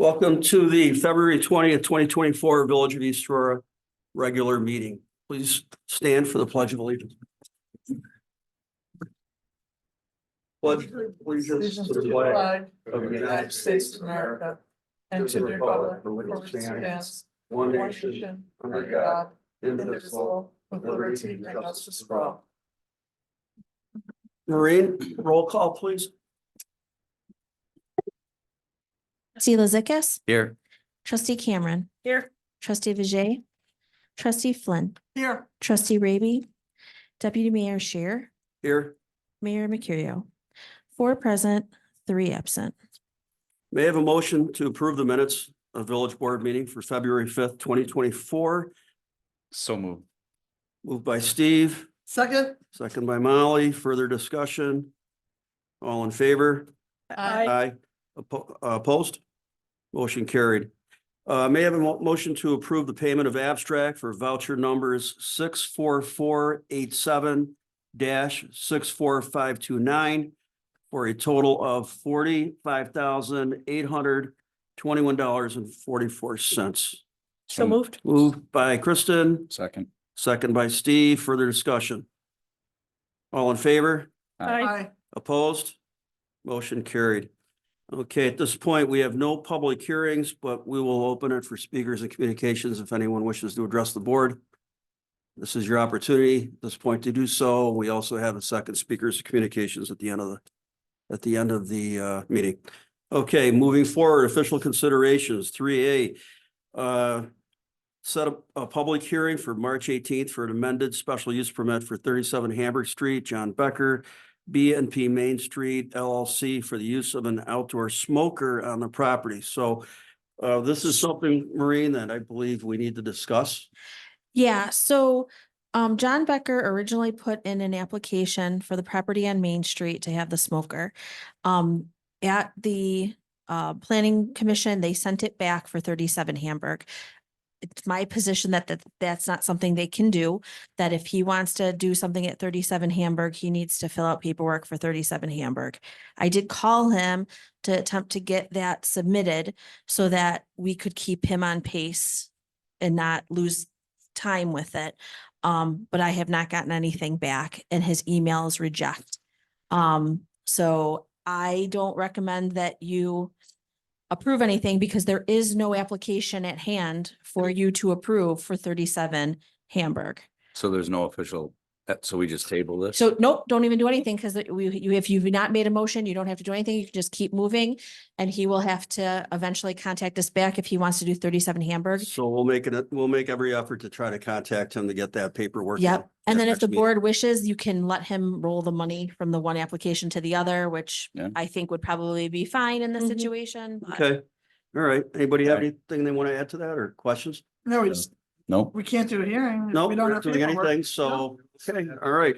Welcome to the February 20th, 2024 Village of East Aurora regular meeting. Please stand for the Pledge of Allegiance. Pledge allegiance to the flag of the United States of America and to the republic for which it stands, one nation, under God, indivisible, with liberty and justice for all. Maureen, roll call, please. Trustee Lizikas, Here. trustee Cameron, Here. trustee Vijay, trustee Flynn, Here. trustee Raby, deputy mayor Scheer, Here. mayor Mercurio. 4 present, 3 absent. May I have a motion to approve the minutes of village board meeting for February 5th, 2024? So moved. Moved by Steve, Second. second by Molly. Further discussion? All in favor? Aye. Opposed? Motion carried. May I have a motion to approve the payment of abstract for voucher numbers 64487-64529 for a total of $45,821.44. So moved. Moved by Kristen, Second. second by Steve. Further discussion? All in favor? Aye. Opposed? Motion carried. Okay, at this point, we have no public hearings, but we will open it for speakers and communications if anyone wishes to address the board. This is your opportunity at this point to do so. We also have a second speakers and communications at the end of the meeting. Okay, moving forward, official considerations, 3A. Set up a public hearing for March 18th for an amended special use permit for 37 Hamburg Street, John Becker, B&P Main Street LLC for the use of an outdoor smoker on the property. So this is something, Maureen, that I believe we need to discuss. Yeah, so John Becker originally put in an application for the property on Main Street to have the smoker. At the planning commission, they sent it back for 37 Hamburg. It's my position that that's not something they can do, that if he wants to do something at 37 Hamburg, he needs to fill out paperwork for 37 Hamburg. I did call him to attempt to get that submitted so that we could keep him on pace and not lose time with it. But I have not gotten anything back and his email is reject. So I don't recommend that you approve anything because there is no application at hand for you to approve for 37 Hamburg. So there's no official, so we just table this? So nope, don't even do anything because if you've not made a motion, you don't have to do anything. You can just keep moving and he will have to eventually contact us back if he wants to do 37 Hamburg. So we'll make every effort to try to contact him to get that paperwork. Yep. And then if the next meeting. board wishes, you can let him roll the money from the one application to the other, which Yeah. I think would probably be fine in this Mhm. situation. but- Okay, all right. Anybody have Okay. anything they want to add to that or questions? No, No? we can't do a hearing. if No, we we're don't not have doing paperwork. anything, so, okay, all right.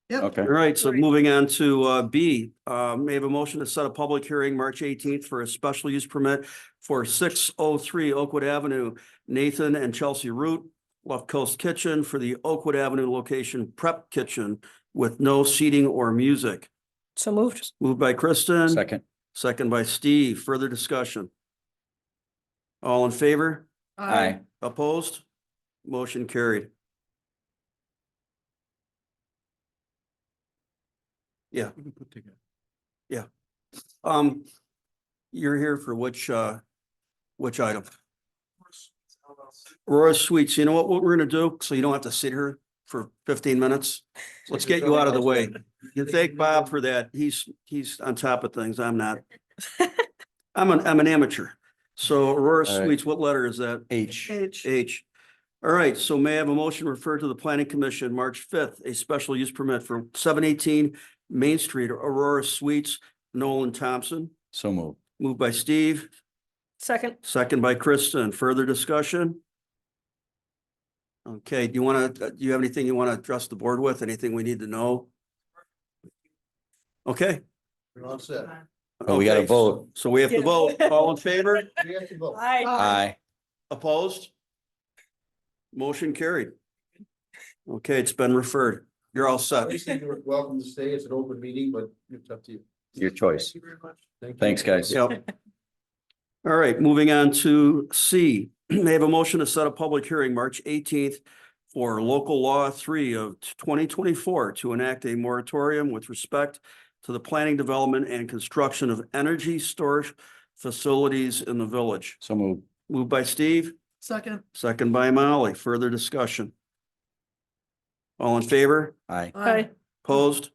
Yep. Okay. All right, so Right. moving on to B, may I have a motion to set a public hearing March 18th for a special use permit for 603 Oakwood Avenue, Nathan and Chelsea Root, Left Coast Kitchen for the Oakwood Avenue location prep kitchen with no seating or music. So moved. Moved by Kristen. Second. Second by Steve. Further discussion? All in favor? Aye. Opposed? Motion carried. Yeah. Yeah. You're here for which item? Aurora Suites. You know what we're gonna do? So you don't have to sit here for 15 minutes. Let's get you out of the way. You thank Bob for that. He's on top of things. I'm not. I'm an amateur. So Aurora All right. Suites, what letter is that? H. H. All right, so may I have a motion referred to the planning commission, March 5th, a special use permit for 718 Main Street, Aurora Suites, Nolan Thompson. So moved. Moved by Steve, Second. second by Kristen. Further discussion? Okay, do you have anything you want to address the board with? Anything we need to know? Okay. We're all set. Oh, we gotta Okay, vote. So we have to vote. All in favor? We have to vote. Aye. Aye. Opposed? Motion carried. Okay, it's been referred. You're all set. Obviously, you're welcome to stay. It's an open meeting, but it's up to you. Your choice. Thank you very much. Thank you. Thanks, guys. Yep. All right, moving on to C. May I have a motion to set a public hearing March 18th for local law 3 of 2024 to enact a moratorium with respect to the planning, development, and construction of energy storage facilities in the village. So moved. Moved by Steve, Second. second by Molly. Further discussion? All in favor? Aye. Aye. Opposed?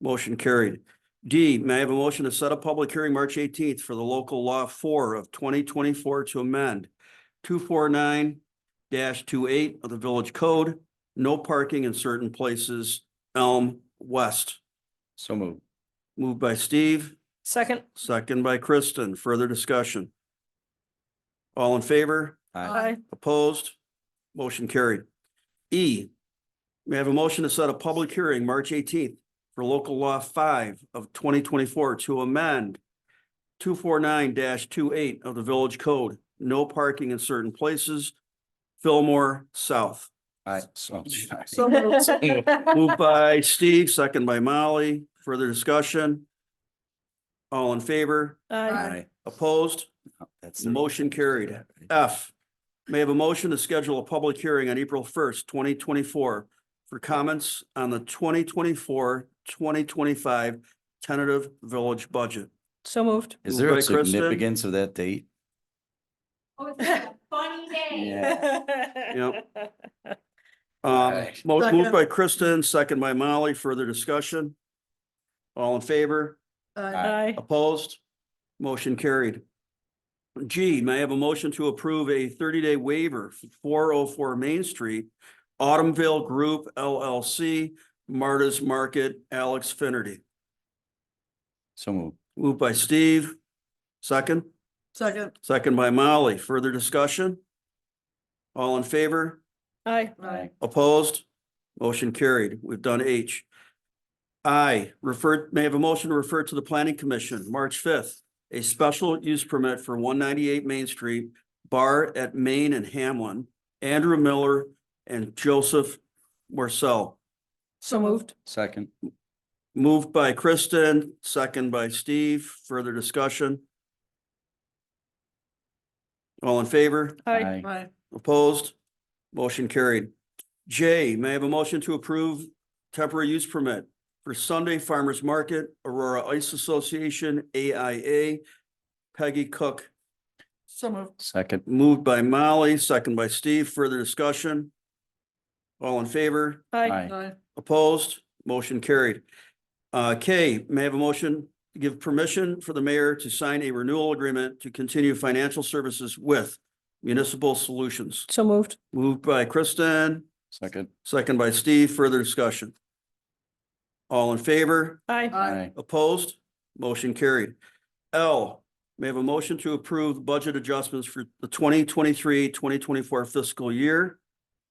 Motion carried. D, may I have a motion to set a public hearing March 18th for the local law 4 of 2024 to amend 249-28 of the village code, no parking in certain places, Elm West. So moved. Moved by Steve, Second. second by Kristen. Further discussion? All in favor? Aye. Opposed? Motion carried. E, may I have a motion to set a public hearing March 18th for local law 5 of 2024 to amend 249-28 of the village code, no parking in certain places, Fillmore South. Aye. So. So moved. Moved by Steve, second by Molly. Further discussion? All in favor? Aye. Opposed? That's Motion carried. F, may I have a motion to schedule a public hearing on April 1st, 2024 for comments on the 2024-2025 tentative village budget. So moved. Is Moved there a by Kristen. significance of that date? Oh, it's a funny day. Yep. Aye. Moved by Kristen, second by Molly. Further discussion? All in favor? Aye. Opposed? Motion carried. G, may I have a motion to approve a 30-day waiver for 404 Main Street, Autumnville Group LLC, Marta's Market, Alex Finnerty. So moved. Moved by Steve, second, Second. second by Molly. Further discussion? All in favor? Aye. Opposed? Motion carried. We've done H. I, may I have a motion to refer to the Planning Commission, March 5th, a special use permit for 198 Main Street, Bar at Main and Hamlin, Andrew Miller and Joseph Marcel. So moved. Second. Moved by Kristen, second by Steve. Further discussion? All in favor? Aye. Opposed? Motion carried. J, may I have a motion to approve temporary use permit for Sunday Farmers Market, Aurora Ice Association, AIA, Peggy Cook. So moved. Second. Moved by Molly, second by Steve. Further discussion? All in favor? Aye. Opposed? Motion carried. K, may I have a motion to give permission for the mayor to sign a renewal agreement to continue financial services with Municipal Solutions. So moved. Moved by Kristen, Second. second by Steve. Further discussion? All in favor? Aye. Opposed? Motion carried. L, may I have a motion to approve budget adjustments for the 2023-2024 fiscal year.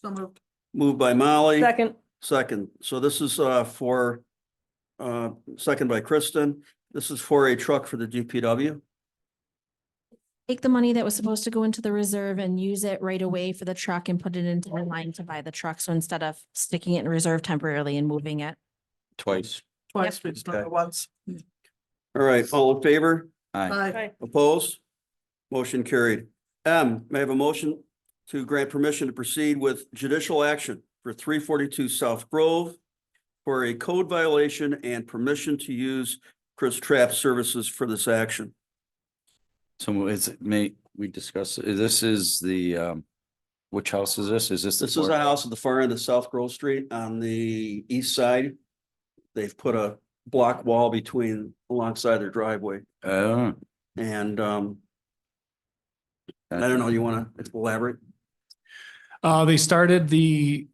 So moved. Moved by Molly. Second. Second. So this is for second by Kristen. This is for a truck for the DPW. Take the money that was supposed to go into the reserve and use it right away for the truck and put it into the line to buy the truck. So instead of sticking it in reserve temporarily and moving it. Twice. Twice. We just done it once. All right, all in favor? Aye. Aye. Opposed? Motion carried. M, may I have a motion to grant permission to proceed with judicial action for 342 South Grove for a code violation and permission to use Chris Trap services for this action. So we discuss, this is the, which house is this? Is this? the This is fourth? a house at the far end of South Grove Street on the east side. They've put a block wall alongside their driveway Oh. and I don't know, you want to elaborate? They started the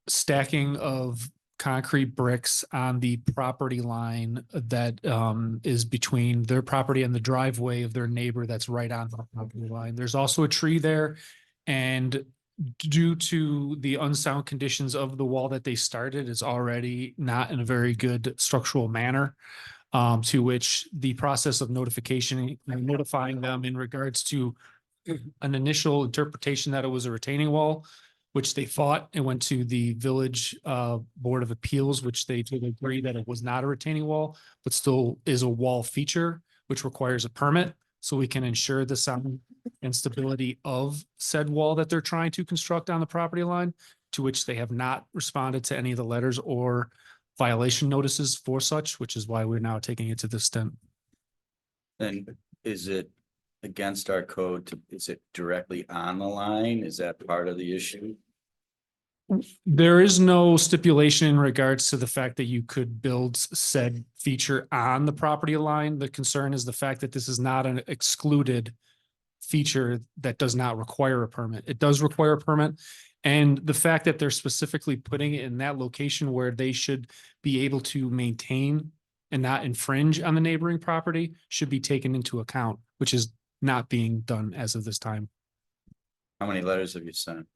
stacking of concrete bricks on the property line that is between their property and the driveway of their neighbor that's right on the property line. There's also a tree there. And due to the unsound conditions of the wall that they started, it's already not in a very good structural manner. To which the process of notification, notifying them in regards to an initial interpretation that it was a retaining wall, which they fought and went to the village Board of Appeals, which they did agree that it was not a retaining wall, but still is a wall feature, which requires a permit. so we can ensure the sound and stability of said wall that they're trying to construct on the property line, to which they have not responded to any of the letters or violation notices for such, which is why we're now taking it to this extent. And is it against our code to, is it directly on the line? Is that part of the issue? There is no stipulation in regards to the fact that you could build said feature on the property line. The concern is the fact that this is not an excluded feature that does not require a permit. It does require a permit. And the fact that they're specifically putting it in that location where they should be able to maintain and not infringe on the neighboring property should be taken into account, which is not being done as of this time. How many letters have you sent?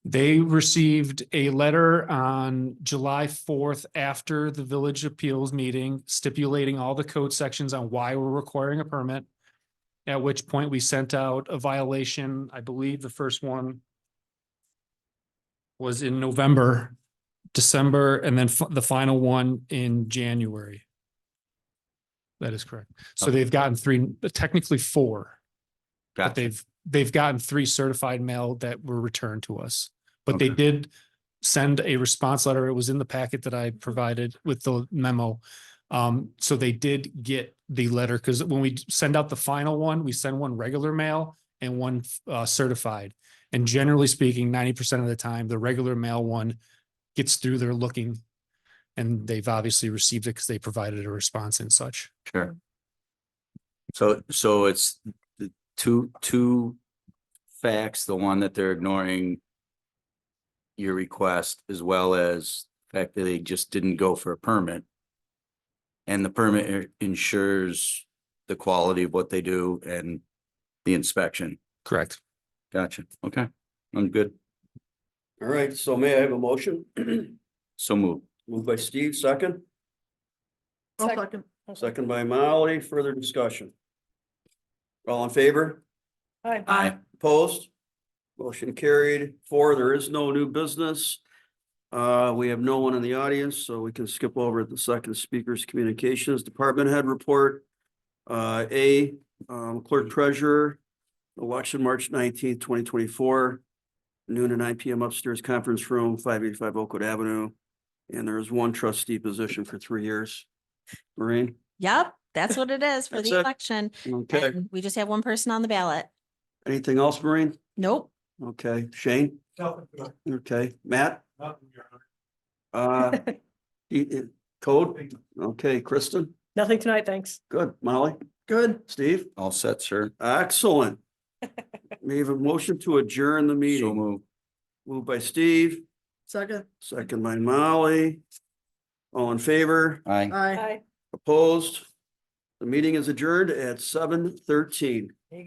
They received a letter on July 4th after the village appeals meeting stipulating all the code sections on why we're requiring a permit. At which point we sent out a violation. I believe the first one was in November, December, and then the final one in January. That is correct. So Okay. they've gotten three, technically four, but Gotcha. they've gotten 3 certified mail that were returned to us. But they Okay. did send a response letter. It was in the packet that I provided with the memo. So they did get the letter, because when we send out the final one, we send one regular mail and one certified. And generally speaking, 90% of the time, the regular mail one gets through their looking. And they've obviously received it because they provided a response and such. Sure. So it's the two facts, the one that they're ignoring your request, as well as the fact that they just didn't go for a permit. And the permit ensures the quality of what they do and the inspection. Correct. Gotcha. Okay, I'm good. All right, so may I have a motion? So move. Moved by Steve, second. I'll second. Second by Molly. Further discussion? All in favor? Aye. Opposed? Motion carried. 4, there is no new business. We have no one in the audience, so we can skip over the second speaker's communications department head report. Clerk treasurer, election March 19th, 2024. Noon to 9 p.m. upstairs conference room, 585 Oakwood Avenue. And there is one trustee position for 3 years. Maureen? Yep, that's what it is for That's the it. election. Okay. And we just have one person on the ballot. Anything else, Maureen? Nope. Okay. Shane? Okay. Matt? Uh, code? Okay. Kristen? Nothing tonight, thanks. Good. Molly? Good. Steve? All set, sir. Excellent. We have a motion to adjourn the So meeting. move. Moved by Steve, Second. second by Molly. All in favor? Aye. Aye. Opposed? The meeting is adjourned at 7:13.